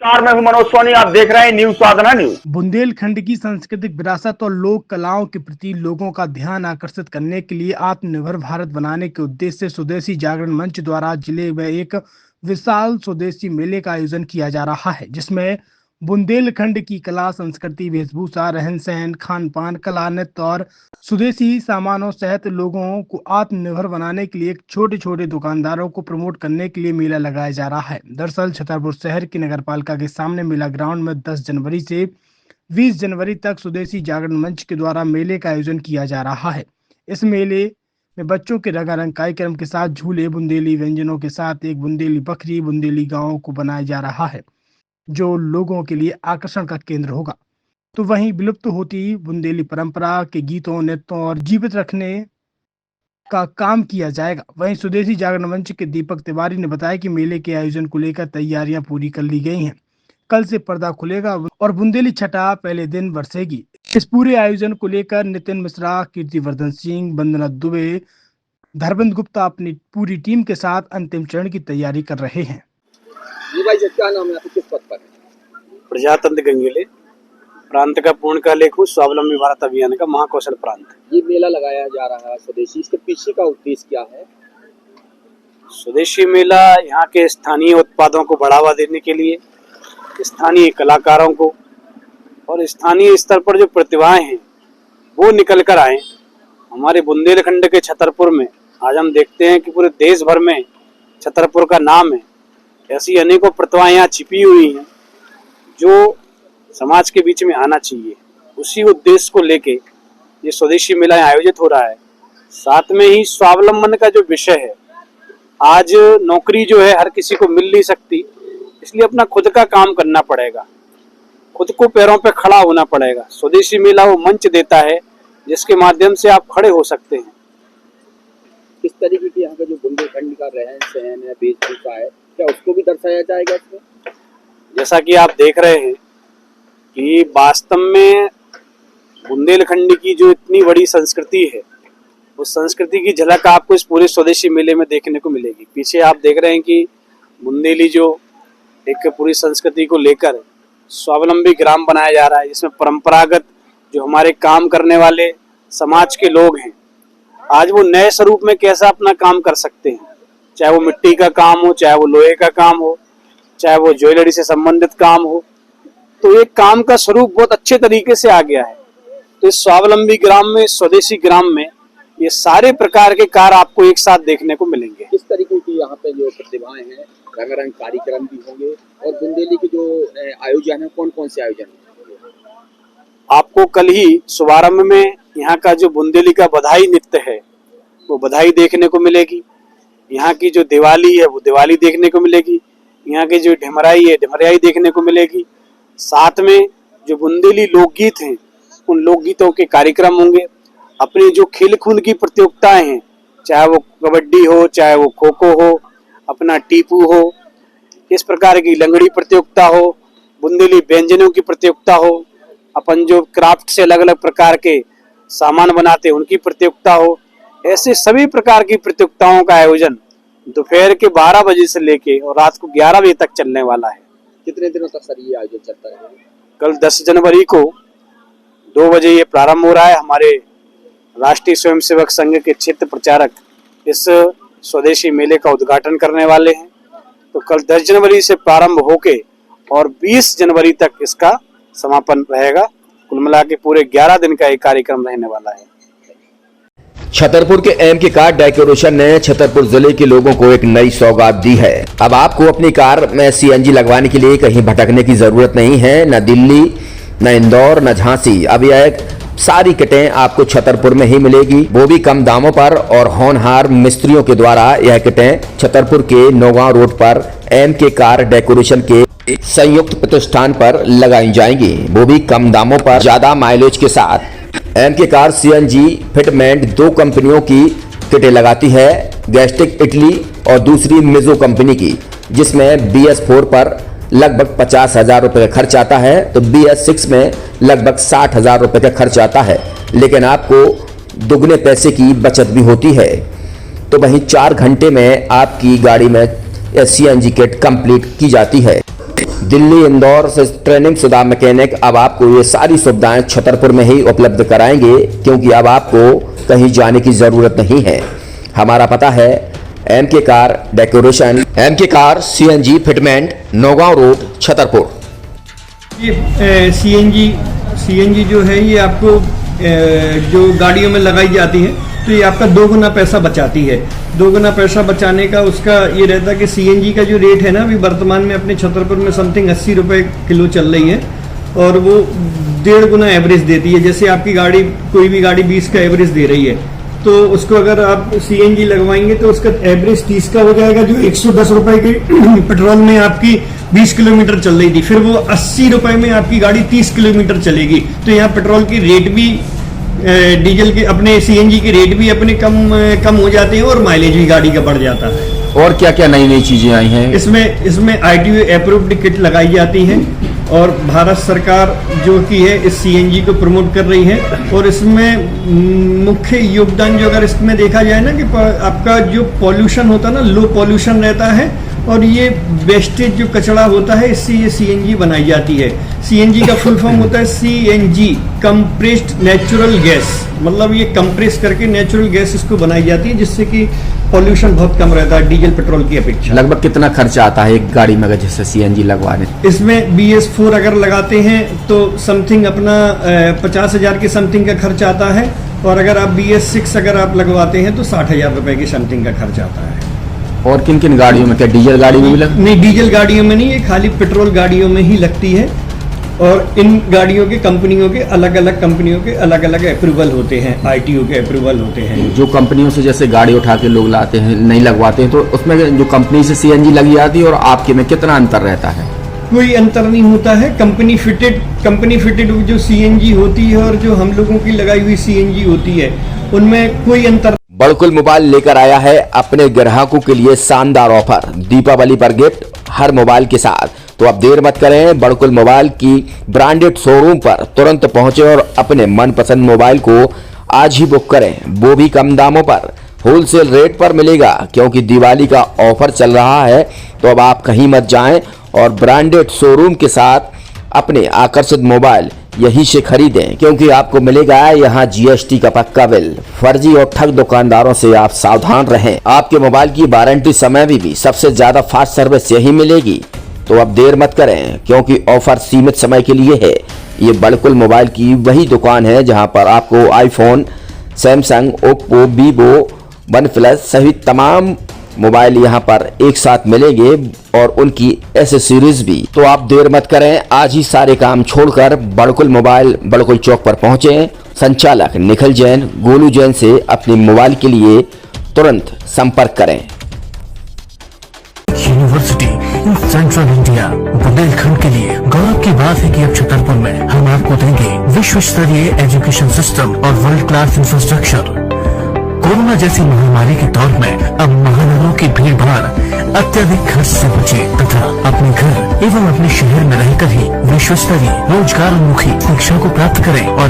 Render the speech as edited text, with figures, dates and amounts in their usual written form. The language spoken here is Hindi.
मैं हूं मनोज सोनी। आप देख रहे हैं न्यूज साधना न्यूज। बुंदेलखंड की सांस्कृतिक विरासत और लोक कलाओं के प्रति लोगों का ध्यान आकर्षित करने के लिए आत्मनिर्भर भारत बनाने के उद्देश्य से स्वदेशी जागरण मंच द्वारा जिले में एक विशाल स्वदेशी मेले का आयोजन किया जा रहा है, जिसमें बुंदेलखंड की कला, संस्कृति, वेशभूषा, रहन सहन, खान पान, कला, नृत्य और स्वदेशी सामानों सहित लोगों को आत्मनिर्भर बनाने के लिए छोटे छोटे दुकानदारों को प्रमोट करने के लिए मेला लगाया जा रहा है। दरअसल छतरपुर शहर की नगरपालिका के सामने मेला ग्राउंड में 10 जनवरी से 20 जनवरी तक स्वदेशी जागरण मंच के द्वारा मेले का आयोजन किया जा रहा है। इस मेले में बच्चों के रंगारंग कार्यक्रम के साथ झूले, बुंदेली व्यंजनों के साथ एक बुंदेली बकरी, बुंदेली गाँव को बनाया जा रहा है, जो लोगों के लिए आकर्षण का केंद्र होगा। तो वहीं विलुप्त होती बुंदेली परंपरा के गीतों, नृत्यों और जीवित रखने का काम किया जाएगा। वहीं स्वदेशी जागरण मंच के दीपक तिवारी ने बताया कि मेले के आयोजन को लेकर तैयारियां पूरी कर ली गई हैं। कल से पर्दा खुलेगा और बुंदेली छठा पहले दिन बरसेगी। इस पूरे आयोजन को लेकर नितिन मिश्रा, कीर्तिवर्धन सिंह, वंदना दुबे, धर्मेंद्र गुप्ता अपनी पूरी टीम के साथ अंतिम चरण की तैयारी कर रहे हैं। ये भाई क्या नाम है, किस पद पर है? प्रजातंत्र गंगेले प्रांत का पूर्णकाल लेखु स्वावलंबी भारत अभियान का महाकौशल प्रांत। ये मेला लगाया जा रहा है स्वदेशी, इसके पीछे का उद्देश्य क्या है? स्वदेशी मेला यहाँ के स्थानीय उत्पादों को बढ़ावा देने के लिए, स्थानीय कलाकारों को और स्थानीय स्तर पर जो प्रतिभाएं हैं वो निकल कर आए। हमारे बुंदेलखंड के छतरपुर में आज हम देखते हैं कि पूरे देश भर में छतरपुर का नाम है। ऐसी अनेकों प्रतिभाएं यहाँ छिपी हुई हैं जो समाज के बीच में आना चाहिए। उसी उद्देश्य को लेके ये स्वदेशी मेला आयोजित हो रहा है। साथ में ही स्वावलंबन का जो विषय है, आज नौकरी जो है हर किसी को मिल नहीं सकती, इसलिए अपना खुद का काम करना पड़ेगा, खुद को पैरों पे खड़ा होना पड़ेगा। स्वदेशी मेला वो मंच देता है जिसके माध्यम से आप खड़े हो सकते हैं। किस तरीके की यहाँ का जो बुंदेलखंड का रहन सहन है, वेशभूषा है, क्या उसको भी दर्शाया जाएगा इसमें? जैसा कि आप देख रहे हैं कि वास्तव में बुंदेलखंड की जो इतनी बड़ी संस्कृति है, उस संस्कृति की झलक आपको इस पूरे स्वदेशी मेले में देखने को मिलेगी। पीछे आप देख रहे हैं कि बुंदेली जो एक पूरी संस्कृति को लेकर स्वावलंबी ग्राम बनाया जा रहा है, जिसमें परंपरागत जो हमारे काम करने वाले समाज के लोग हैं, आज वो नए स्वरूप में कैसा अपना काम कर सकते हैं। चाहे वो मिट्टी का काम हो, चाहे वो लोहे का काम हो, चाहे वो ज्वेलरी से संबंधित काम हो, तो एक काम का स्वरूप बहुत अच्छे तरीके से आ गया है। तो इस स्वावलंबी ग्राम में, स्वदेशी ग्राम में ये सारे प्रकार के कार्य आपको एक साथ देखने को मिलेंगे। किस तरीके की यहाँ पे जो प्रतिभाएं हैं, रंगारंग कार्यक्रम भी होंगे और बुंदेली के जो आयोजन है, कौन कौन से आयोजन होंगे? आपको कल ही शुभारंभ में यहाँ का जो बुंदेली का बधाई नृत्य है वो बधाई देखने को मिलेगी। यहाँ की जो दिवाली है वो दिवाली देखने को मिलेगी। यहाँ की जो ढिमराई है, ढिमराई देखने को मिलेगी। साथ में जो बुंदेली लोकगीत हैं, उन लोकगीतों के कार्यक्रम होंगे। अपनी जो खेल कूद की प्रतियोगिताएं हैं, चाहे वो कबड्डी हो, चाहे वो खो खो हो, अपना टीपू हो, इस प्रकार की लंगड़ी प्रतियोगिता हो, बुंदेली व्यंजनों की प्रतियोगिता हो, अपन जो क्राफ्ट से अलग अलग प्रकार के सामान बनाते हैं उनकी प्रतियोगिता हो, ऐसे सभी प्रकार की प्रतियोगिताओं का आयोजन दोपहर के 12 बजे से लेके और रात को 11 बजे तक चलने वाला है। कितने दिनों तक सर ये आयोजन चलता है? कल 10 जनवरी को 2 बजे ये प्रारंभ हो रहा है। हमारे राष्ट्रीय स्वयंसेवक संघ के क्षेत्र प्रचारक इस स्वदेशी मेले का उद्घाटन करने वाले हैं। तो कल 10 जनवरी से प्रारंभ होके और 20 जनवरी तक इसका समापन रहेगा। कुल मिला के पूरे 11 दिन का एक कार्यक्रम रहने वाला है। छतरपुर के एमके कार डेकोरेशन ने छतरपुर जिले के लोगों को एक नई सौगात दी है। अब आपको अपनी कार में सीएनजी लगवाने के लिए कहीं भटकने की जरूरत नहीं है, न दिल्ली, न इंदौर, न झांसी। अब यह सारी किटें आपको छतरपुर में ही मिलेगी, वो भी कम दामों पर और होनहार मिस्त्रियों के द्वारा। यह किटें छतरपुर के नौगांव रोड पर एमके कार डेकोरेशन के संयुक्त प्रतिष्ठान पर लगाई जाएंगी, वो भी कम दामों पर, ज्यादा माइलेज के साथ। एमके कार सीएनजी फिटमेंट 2 कंपनियों की किटें लगाती है, गैस्टिक इटली और दूसरी मिजो कंपनी की, जिसमें BS4 पर लगभग 50,000 रुपये का खर्च आता है, तो BS6 में लगभग 60,000 रुपये का खर्च आता है, लेकिन आपको दुगने पैसे की बचत भी होती है। तो वहीं 4 घंटे में आपकी गाड़ी में सीएनजी किट कंप्लीट की जाती है। दिल्ली इंदौर से ट्रेनिंग शुदा मैकेनिक अब आपको ये सारी सुविधाएं छतरपुर में ही उपलब्ध कराएंगे, क्योंकि अब आपको कहीं जाने की जरूरत नहीं है। हमारा पता है MK car decoration, MK car CNG fitment, Naugaon road, Chhatarpur. ये सीएनजी जो है ये आपको जो गाड़ियों में लगाई जाती है तो ये आपका 2 गुना पैसा बचाती है। 2 गुना पैसा बचाने का उसका ये रहता है कि सीएनजी का जो रेट है ना, अभी वर्तमान में अपने छतरपुर में समथिंग 80 रुपये किलो चल रही है और वो 1.5 गुना एवरेज देती है। जैसे आपकी गाड़ी, कोई भी गाड़ी 20 का एवरेज दे रही है तो उसको अगर आप सीएनजी लगवाएंगे तो उसका एवरेज 30 का हो जाएगा। जो 110 रुपए की पेट्रोल में आपकी 20 किलोमीटर चल रही थी, फिर वो 80 रुपए में आपकी गाड़ी 30 किलोमीटर चलेगी। तो यहाँ पेट्रोल की रेट भी, डीजल के, अपने सीएनजी के रेट भी अपने कम हो जाते हैं और माइलेज भी गाड़ी का बढ़ जाता है। और क्या क्या नई नई चीजें आई हैं? इसमें ITO अप्रूव्ड किट लगाई जाती है और भारत सरकार जो की है इस सीएनजी को प्रमोट कर रही है। और इसमें मुख्य योगदान जो अगर इसमें देखा जाए ना कि आपका जो पॉल्यूशन होता है ना, लो पॉल्यूशन रहता है और ये वेस्टेज जो कचरा होता है इससे ये सीएनजी बनाई जाती है। सीएनजी का फुल फॉर्म होता है CNG, कंप्रेस्ड नेचुरल गैस, मतलब ये कंप्रेस करके नेचुरल गैस इसको बनाई जाती है जिससे कि पॉल्यूशन बहुत कम रहता है डीजल पेट्रोल की अपेक्षा। लगभग कितना खर्चा आता है एक गाड़ी में अगर जैसे CNG लगवाने? इसमें BS4 अगर लगाते हैं तो समथिंग अपना 50,000 के समथिंग का खर्च आता है और अगर आप BS6 अगर आप लगवाते हैं तो 60,000 रुपए की समथिंग का खर्च आता है। और किन किन गाड़ियों में? क्या डीजल गाड़ी में भी लगती? नहीं, डीजल गाड़ियों में नहीं, ये खाली पेट्रोल गाड़ियों में ही लगती है। और इन गाड़ियों के कंपनियों के अलग अलग अप्रूवल होते हैं, ITO के अप्रूवल होते हैं। जो कंपनियों से जैसे गाड़ी उठा के लोग लाते हैं, नहीं लगवाते हैं, तो उसमें जो कंपनी से CNG लगी जाती है और आपके में कितना अंतर रहता है? कोई अंतर नहीं होता है। कंपनी फिटेड जो CNG होती है और जो हम लोगों की लगाई हुई CNG होती है उनमें कोई अंतर। बड़कुल मोबाइल लेकर आया है अपने ग्राहकों के लिए शानदार ऑफर, दीपावली पर गिफ्ट हर मोबाइल के साथ। तो अब देर मत करें, बड़कुल मोबाइल की ब्रांडेड शोरूम पर तुरंत पहुंचे और अपने मनपसंद मोबाइल को आज ही बुक करें, वो भी कम दामों पर, होलसेल रेट पर मिलेगा। क्योंकि दिवाली का ऑफर चल रहा है तो अब आप कहीं मत जाएं और ब्रांडेड शोरूम के साथ अपने आकर्षित मोबाइल यहीं से खरीदें, क्योंकि आपको मिलेगा यहाँ GST का पक्का बिल। फर्जी और ठग दुकानदारों से आप सावधान रहें। आपके मोबाइल की वारंटी समय में भी सबसे ज्यादा फास्ट सर्विस यही मिलेगी। तो अब देर मत करें, क्योंकि ऑफर सीमित समय के लिए है। ये बड़कुल मोबाइल की वही दुकान है जहां पर आपको iPhone, Samsung, Oppo, Vivo, OnePlus सहित तमाम मोबाइल यहां पर एक साथ मिलेंगे और उनकी एसेसरीज भी। तो आप देर मत करें, आज ही सारे काम छोड़कर बड़कुल मोबाइल बड़कुल चौक पर पहुंचे। संचालक निखिल जैन, गोलू जैन से अपने मोबाइल के लिए तुरंत संपर्क करें। University in central India, Bundelkhand के लिए गौरव की बात है कि अब छतरपुर में हम आपको देंगे विश्व स्तरीय एजुकेशन सिस्टम और वर्ल्ड क्लास इंफ्रास्ट्रक्चर। कोरोना जैसी महामारी के दौर में अब महानगरों की भीड़ भाड़ अत्यधिक खर्च से बचे तथा अपने घर एवं अपने शहर में रहकर ही विश्व स्तरीय रोजगार उन्मुखी शिक्षा को प्राप्त करें और